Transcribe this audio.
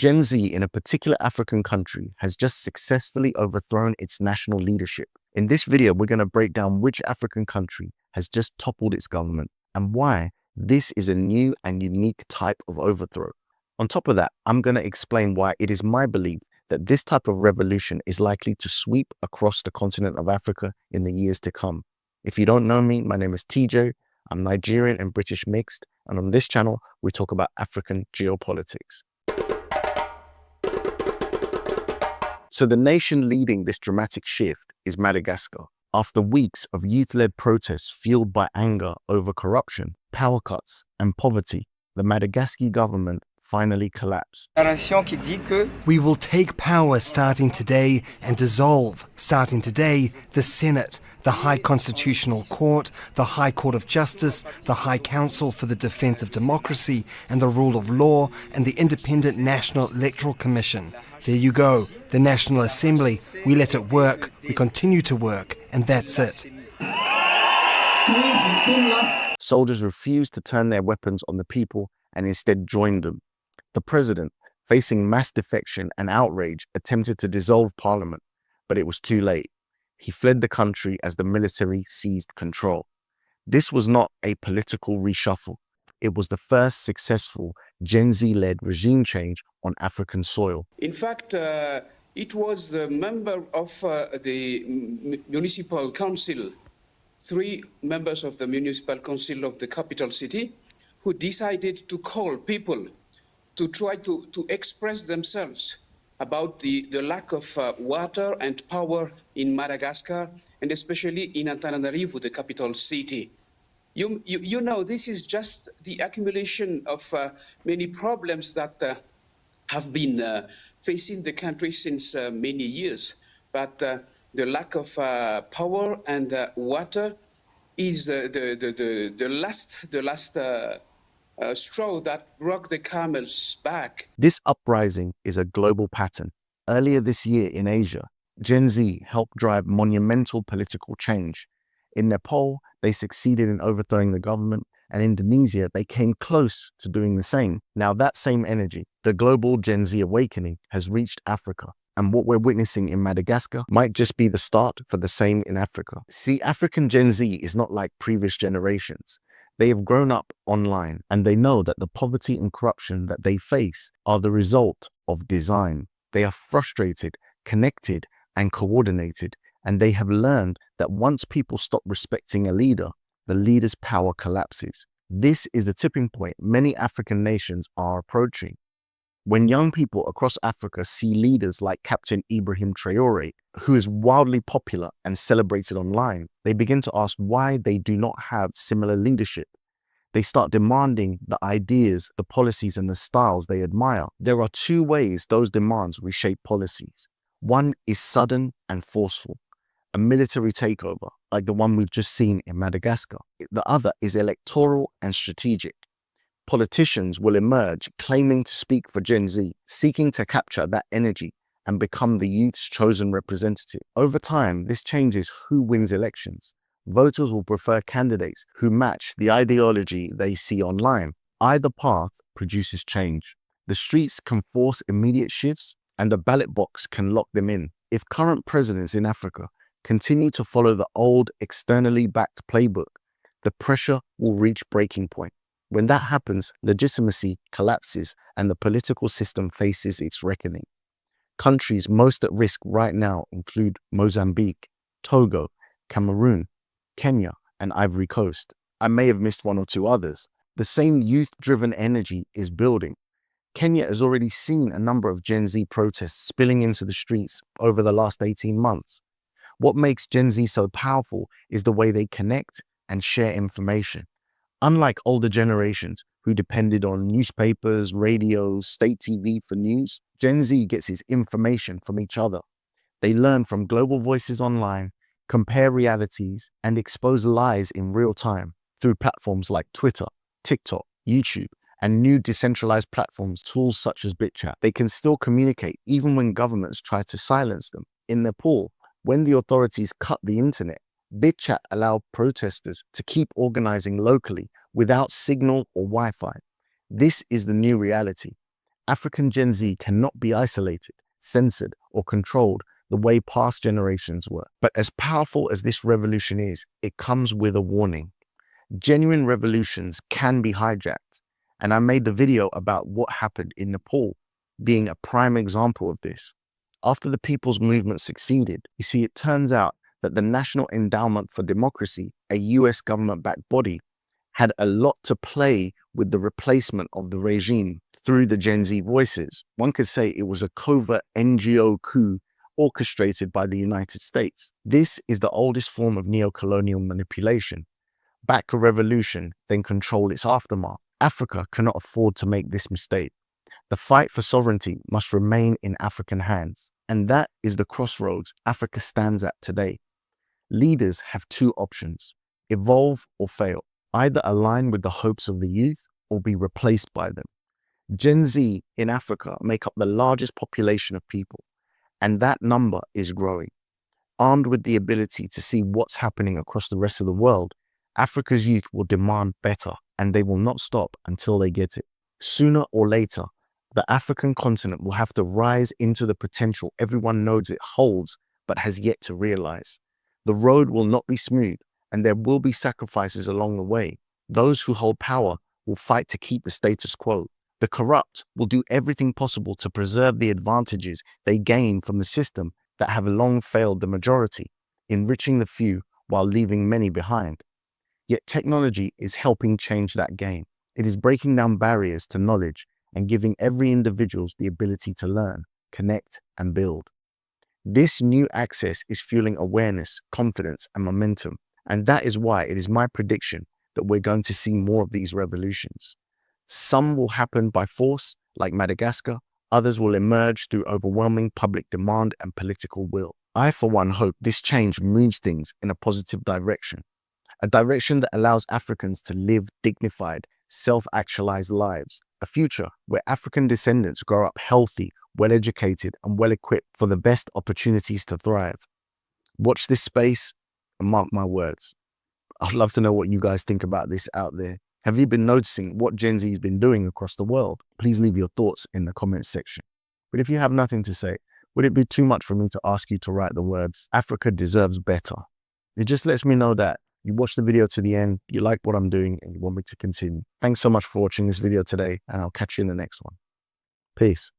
Gen Z in a particular African country has just successfully overthrown its national leadership. In this video, we're going to break down which African country has just toppled its government and why this is a new and unique type of overthrow. On top of that, I'm going to explain why it is my belief that this type of revolution is likely to sweep across the continent of Africa in the years to come. If you don't know me, my name is TJ. I'm Nigerian and British mixed, and on this channel, we talk about African geopolitics. So the nation leading this dramatic shift is Madagascar. After weeks of youth-led protests fueled by anger over corruption, power cuts, and poverty, the Madagascar government finally collapsed. We will take power starting today and dissolve, starting today, the Senate, the High Constitutional Court, the High Court of Justice, the High Council for the Defense of Democracy and the Rule of Law, and the Independent National Electoral Commission. There you go, the National Assembly. We let it work, we continue to work, and that's it. Soldiers refused to turn their weapons on the people and instead joined them. The president, facing mass defection and outrage, attempted to dissolve parliament, but it was too late. He fled the country as the military seized control. This was not a political reshuffle. It was the first successful Gen Z-led regime change on African soil. In fact, it was the member of the municipal council, 3 members of the municipal council of the capital city, who decided to call people to try to express themselves about the lack of water and power in Madagascar, and especially in Antananarivo, the capital city. You know, this is just the accumulation of many problems that have been facing the country since many years. But the lack of power and water is the last straw that broke the camel's back. This uprising is a global pattern. Earlier this year in Asia, Gen Z helped drive monumental political change. In Nepal, they succeeded in overthrowing the government, and in Indonesia, they came close to doing the same. Now that same energy, the global Gen Z awakening, has reached Africa. And what we're witnessing in Madagascar might just be the start for the same in Africa. See, African Gen Z is not like previous generations. They have grown up online and they know that the poverty and corruption that they face are the result of design. They are frustrated, connected, and coordinated, and they have learned that once people stop respecting a leader, the leader's power collapses. This is the tipping point many African nations are approaching. When young people across Africa see leaders like Captain Ibrahim Traore, who is wildly popular and celebrated online, they begin to ask why they do not have similar leadership. They start demanding the ideas, the policies, and the styles they admire. There are 2 ways those demands reshape policies. One is sudden and forceful, a military takeover, like the one we've just seen in Madagascar. The other is electoral and strategic. Politicians will emerge claiming to speak for Gen Z, seeking to capture that energy and become the youth's chosen representative. Over time, this changes who wins elections. Voters will prefer candidates who match the ideology they see online. Either path produces change. The streets can force immediate shifts, and the ballot box can lock them in. If current presidents in Africa continue to follow the old, externally backed playbook, the pressure will reach breaking point. When that happens, legitimacy collapses and the political system faces its reckoning. Countries most at risk right now include Mozambique, Togo, Cameroon, Kenya, and Ivory Coast. I may have missed 1 or 2 others. The same youth-driven energy is building. Kenya has already seen a number of Gen Z protests spilling into the streets over the last 18 months. What makes Gen Z so powerful is the way they connect and share information. Unlike older generations who depended on newspapers, radios, state TV for news, Gen Z gets its information from each other. They learn from global voices online, compare realities, and expose lies in real time through platforms like Twitter, TikTok, YouTube, and new decentralized platforms, tools such as BitChat. They can still communicate even when governments try to silence them. In Nepal, when the authorities cut the internet, BitChat allowed protesters to keep organizing locally without signal or Wi-Fi. This is the new reality. African Gen Z cannot be isolated, censored, or controlled the way past generations were. But as powerful as this revolution is, it comes with a warning. Genuine revolutions can be hijacked, and I made the video about what happened in Nepal, being a prime example of this. After the People's Movement succeeded, you see, it turns out that the National Endowment for Democracy, a US government-backed body, had a lot to play with the replacement of the regime through the Gen Z voices. One could say it was a covert NGO coup orchestrated by the United States. This is the oldest form of neo-colonial manipulation. Back a revolution, then control its aftermath. Africa cannot afford to make this mistake. The fight for sovereignty must remain in African hands. And that is the crossroads Africa stands at today. Leaders have two options: evolve or fail. Either align with the hopes of the youth or be replaced by them. Gen Z in Africa make up the largest population of people, and that number is growing. Armed with the ability to see what's happening across the rest of the world, Africa's youth will demand better, and they will not stop until they get it. Sooner or later, the African continent will have to rise into the potential everyone knows it holds but has yet to realize. The road will not be smooth, and there will be sacrifices along the way. Those who hold power will fight to keep the status quo. The corrupt will do everything possible to preserve the advantages they gain from the system that have long failed the majority, enriching the few while leaving many behind. Yet technology is helping change that game. It is breaking down barriers to knowledge and giving every individual the ability to learn, connect, and build. This new access is fueling awareness, confidence, and momentum. And that is why it is my prediction that we're going to see more of these revolutions. Some will happen by force, like Madagascar. Others will emerge through overwhelming public demand and political will. I, for one, hope this change moves things in a positive direction. A direction that allows Africans to live dignified, self-actualized lives. A future where African descendants grow up healthy, well-educated, and well-equipped for the best opportunities to thrive. Watch this space and mark my words. I'd love to know what you guys think about this out there. Have you been noticing what Gen Z has been doing across the world? Please leave your thoughts in the comments section. But if you have nothing to say, would it be too much for me to ask you to write the words, "Africa deserves better"? It just lets me know that you watched the video to the end, you like what I'm doing, and you want me to continue. Thanks so much for watching this video today, and I'll catch you in the next one. Peace.